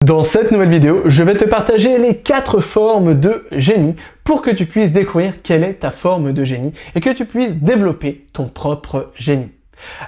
Dans cette nouvelle vidéo, je vais te partager les 4 formes de génie pour que tu puisses découvrir quelle est ta forme de génie et que tu puisses développer ton propre génie.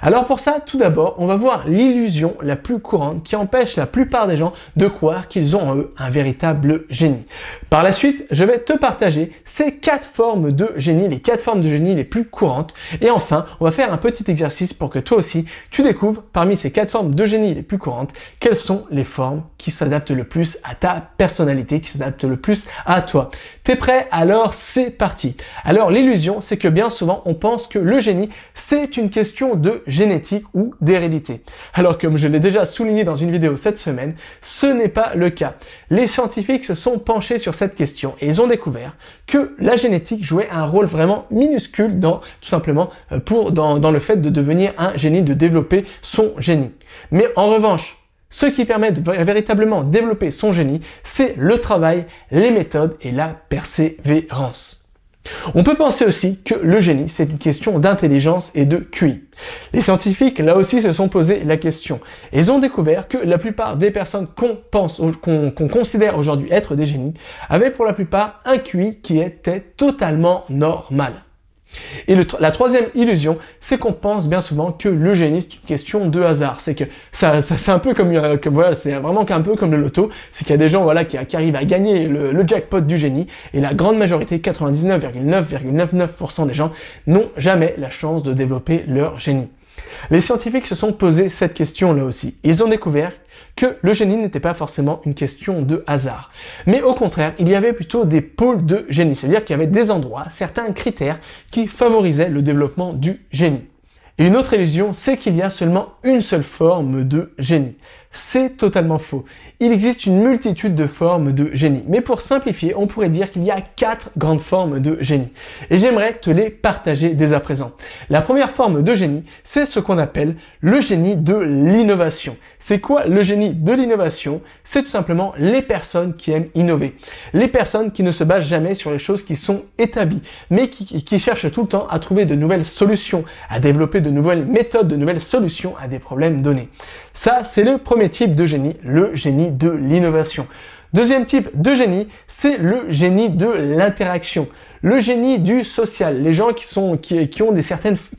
Alors pour ça, tout d'abord, on va voir l'illusion la plus courante qui empêche la plupart des gens de croire qu'ils ont en eux un véritable génie. Par la suite, je vais te partager ces 4 formes de génie, les 4 formes de génie les plus courantes. Et enfin, on va faire un petit exercice pour que toi aussi, tu découvres parmi ces 4 formes de génie les plus courantes, quelles sont les formes qui s'adaptent le plus à ta personnalité, qui s'adaptent le plus à toi. T'es prêt? Alors c'est parti. Alors l'illusion, c'est que bien souvent, on pense que le génie, c'est une question de génétique ou d'hérédité. Alors comme je l'ai déjà souligné dans une vidéo cette semaine, ce n'est pas le cas. Les scientifiques se sont penchés sur cette question et ils ont découvert que la génétique jouait un rôle vraiment minuscule dans le fait de devenir un génie, de développer son génie. Mais en revanche, ce qui permet de véritablement développer son génie, c'est le travail, les méthodes et la persévérance. On peut penser aussi que le génie, c'est une question d'intelligence et de QI. Les scientifiques, là aussi, se sont posé la question. Ils ont découvert que la plupart des personnes qu'on considère aujourd'hui être des génies avaient pour la plupart un QI qui était totalement normal. Et la troisième illusion, c'est qu'on pense bien souvent que le génie, c'est une question de hasard. C'est que c'est un peu c'est vraiment un peu comme le loto. C'est qu'il y a des gens, qui arrivent à gagner le jackpot du génie. Et la grande majorité, 99,999% des gens, n'ont jamais la chance de développer leur génie. Les scientifiques se sont posé cette question là aussi. Ils ont découvert que le génie n'était pas forcément une question de hasard. Mais au contraire, il y avait plutôt des pôles de génie. C'est-à-dire qu'il y avait des endroits, certains critères qui favorisaient le développement du génie. Et une autre illusion, c'est qu'il y a seulement une seule forme de génie. C'est totalement faux. Il existe une multitude de formes de génie. Mais pour simplifier, on pourrait dire qu'il y a 4 grandes formes de génie. Et j'aimerais te les partager dès à présent. La première forme de génie, c'est ce qu'on appelle le génie de l'innovation. C'est quoi le génie de l'innovation? C'est tout simplement les personnes qui aiment innover. Les personnes qui ne se basent jamais sur les choses qui sont établies, mais qui cherchent tout le temps à trouver de nouvelles solutions, à développer de nouvelles méthodes, de nouvelles solutions à des problèmes donnés. Ça, c'est le premier type de génie, le génie de l'innovation. Deuxième type de génie, c'est le génie de l'interaction. Le génie du social, les gens qui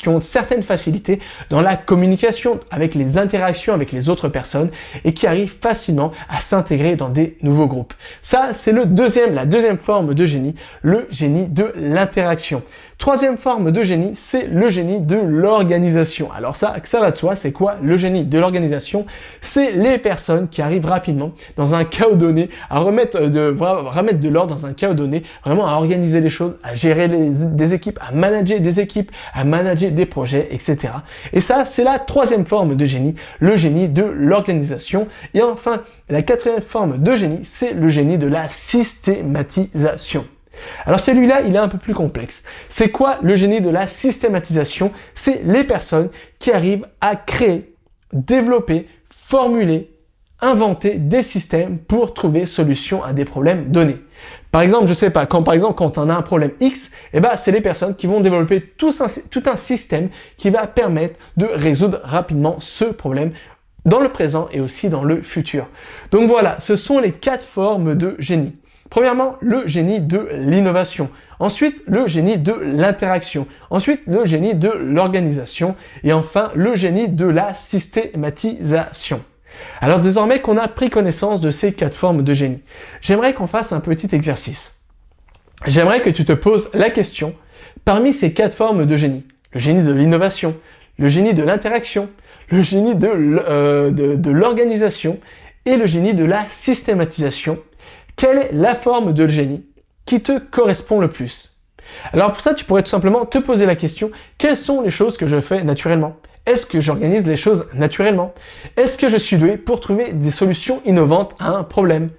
ont certaines facilités dans la communication, avec les interactions avec les autres personnes et qui arrivent facilement à s'intégrer dans des nouveaux groupes. Ça, c'est la deuxième forme de génie, le génie de l'interaction. Troisième forme de génie, c'est le génie de l'organisation. Alors ça va de soi, c'est quoi le génie de l'organisation? C'est les personnes qui arrivent rapidement dans un chaos donné à remettre de l'ordre dans un chaos donné, vraiment à organiser les choses, à gérer des équipes, à manager des équipes, à manager des projets, etc. Et ça, c'est la troisième forme de génie, le génie de l'organisation. Et enfin, la quatrième forme de génie, c'est le génie de la systématisation. Alors celui-là, il est un peu plus complexe. C'est quoi le génie de la systématisation? C'est les personnes qui arrivent à créer, développer, formuler, inventer des systèmes pour trouver solution à des problèmes donnés. Par exemple, je sais pas, quand on a un problème X, c'est les personnes qui vont développer tout un système qui va permettre de résoudre rapidement ce problème dans le présent et aussi dans le futur. Donc voilà, ce sont les 4 formes de génie. Premièrement, le génie de l'innovation. Ensuite, le génie de l'interaction. Ensuite, le génie de l'organisation. Et enfin, le génie de la systématisation. Alors désormais qu'on a pris connaissance de ces 4 formes de génie, j'aimerais qu'on fasse un petit exercice. J'aimerais que tu te poses la question, parmi ces 4 formes de génie, le génie de l'innovation, le génie de l'interaction, le génie de l'organisation et le génie de la systématisation, quelle est la forme de génie qui te correspond le plus? Alors pour ça, tu pourrais tout simplement te poser la question, quelles sont les choses que je fais naturellement? Est-ce que j'organise les choses naturellement? Est-ce que je suis doué pour trouver des solutions innovantes à un problème?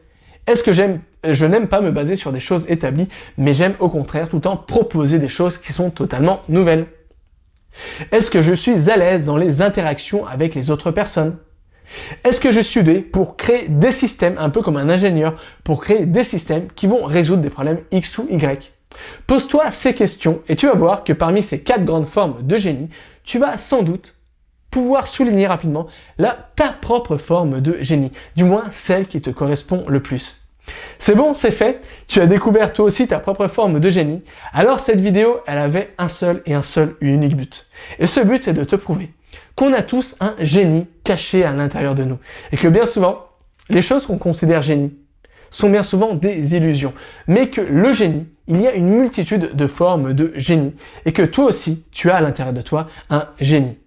Est-ce que je n'aime pas me baser sur des choses établies, mais j'aime au contraire tout le temps proposer des choses qui sont totalement nouvelles? Est-ce que je suis à l'aise dans les interactions avec les autres personnes? Est-ce que je suis doué pour créer des systèmes, un peu comme un ingénieur, pour créer des systèmes qui vont résoudre des problèmes X ou Y? Pose-toi ces questions et tu vas voir que parmi ces 4 grandes formes de génie, tu vas sans doute pouvoir souligner rapidement ta propre forme de génie, du moins celle qui te correspond le plus. C'est bon, c'est fait, tu as découvert toi aussi ta propre forme de génie. Alors cette vidéo, elle avait un seul et unique but. Et ce but est de te prouver qu'on a tous un génie caché à l'intérieur de nous. Et que bien souvent, les choses qu'on considère génie sont bien souvent des illusions. Mais que le génie, il y a une multitude de formes de génie. Et que toi aussi, tu as à l'intérieur de toi un génie.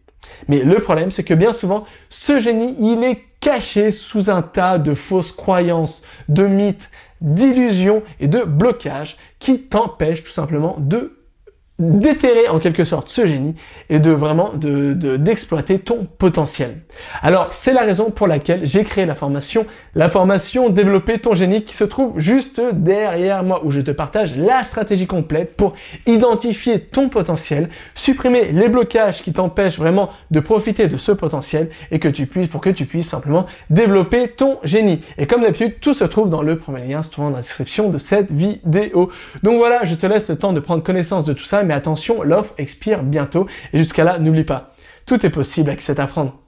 Mais le problème, c'est que bien souvent, ce génie, il est caché sous un tas de fausses croyances, de mythes, d'illusions et de blocages qui t'empêchent tout simplement de déterrer en quelque sorte ce génie et de vraiment d'exploiter ton potentiel. Alors c'est la raison pour laquelle j'ai créé la formation Développer ton génie qui se trouve juste derrière moi où je te partage la stratégie complète pour identifier ton potentiel, supprimer les blocages qui t'empêchent vraiment de profiter de ce potentiel et pour que tu puisses simplement développer ton génie. Et comme d'habitude, tout se trouve dans le premier lien se trouvant dans la description de cette vidéo. Donc voilà, je te laisse le temps de prendre connaissance de tout ça. Mais attention, l'offre expire bientôt et jusqu'à là, n'oublie pas, tout est possible avec cet apprendre.